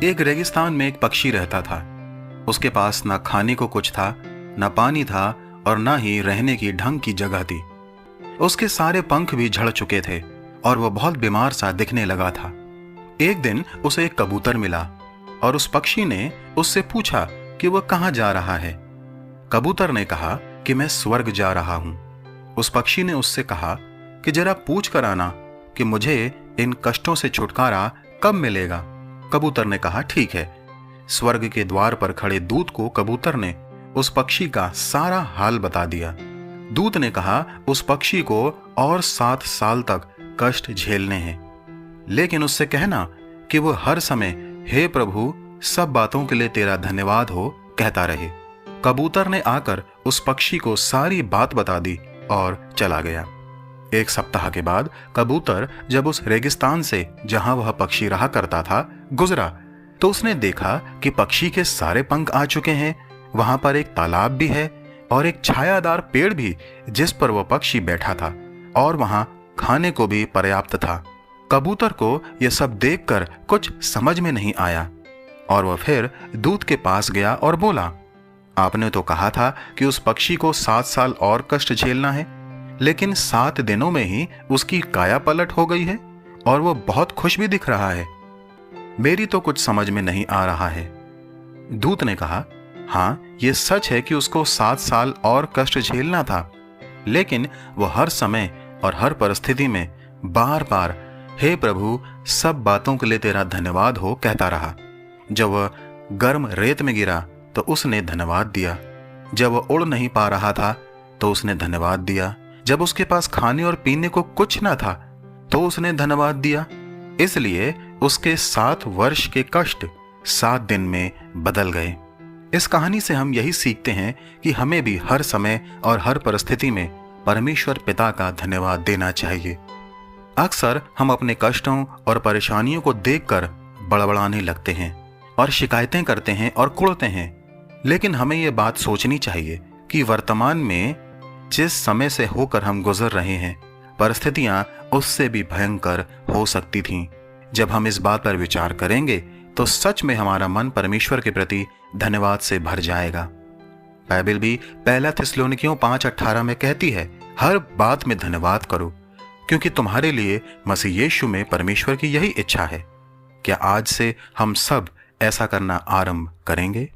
एक रेगिस्तान में एक पक्षी रहता था। उसके पास ना खाने को कुछ था, ना पानी था और ना ही रहने की ढंग की जगह थी। उसके सारे पंख भी झड़ चुके थे और वह बहुत बीमार सा दिखने लगा था। एक दिन उसे एक कबूतर मिला और उस पक्षी ने उससे पूछा कि वह कहाँ जा रहा है। कबूतर ने कहा कि मैं स्वर्ग जा रहा हूं। उस पक्षी ने उससे कहा कि जरा पूछ कर आना कि मुझे इन कष्टों से छुटकारा कब मिलेगा। कबूतर ने कहा ठीक है। स्वर्ग के द्वार पर खड़े दूत को कबूतर ने उस पक्षी का सारा हाल बता दिया। दूत ने कहा उस पक्षी को और 7 साल तक कष्ट झेलने हैं, लेकिन उससे कहना कि वो हर समय हे प्रभु सब बातों के लिए तेरा धन्यवाद हो कहता रहे। कबूतर ने आकर उस पक्षी को सारी बात बता दी और चला गया। 1 सप्ताह के बाद कबूतर जब उस रेगिस्तान से जहां वह पक्षी रहा करता था गुजरा तो उसने देखा कि पक्षी के सारे पंख आ चुके हैं। वहां पर एक तालाब भी है और एक छायादार पेड़ भी जिस पर वह पक्षी बैठा था, और वहां खाने को भी पर्याप्त था। कबूतर को यह सब देखकर कुछ समझ में नहीं आया और वह फिर दूत के पास गया और बोला, आपने तो कहा था कि उस पक्षी को 7 साल और कष्ट झेलना है, लेकिन 7 दिनों में ही उसकी काया पलट हो गई है और वह बहुत खुश भी दिख रहा है। मेरी तो कुछ समझ में नहीं आ रहा है। दूत ने कहा, हाँ ये सच है कि उसको 7 साल और कष्ट झेलना था, लेकिन वह हर समय और हर परिस्थिति में बार बार हे प्रभु सब बातों के लिए तेरा धन्यवाद हो कहता रहा। जब वह गर्म रेत में गिरा तो उसने धन्यवाद दिया। जब वह उड़ नहीं पा रहा था तो उसने धन्यवाद दिया। जब उसके पास खाने और पीने को कुछ ना था तो उसने धन्यवाद दिया। इसलिए उसके 7 वर्ष के कष्ट 7 दिन में बदल गए। इस कहानी से हम यही सीखते हैं कि हमें भी हर समय और हर परिस्थिति में परमेश्वर पिता का धन्यवाद देना चाहिए। अक्सर हम अपने कष्टों और परेशानियों को देखकर बड़बड़ाने लगते हैं और शिकायतें करते हैं और कुढ़ते हैं, लेकिन हमें यह बात सोचनी चाहिए कि वर्तमान में जिस समय से होकर हम गुजर रहे हैं परिस्थितियां उससे भी भयंकर हो सकती थीं। जब हम इस बात पर विचार करेंगे तो सच में हमारा मन परमेश्वर के प्रति धन्यवाद से भर जाएगा। बाइबल भी 1 थिस्सलुनीकियों 5:18 में कहती है, हर बात में धन्यवाद करो क्योंकि तुम्हारे लिए मसीह यीशु में परमेश्वर की यही इच्छा है। क्या आज से हम सब ऐसा करना आरंभ करेंगे?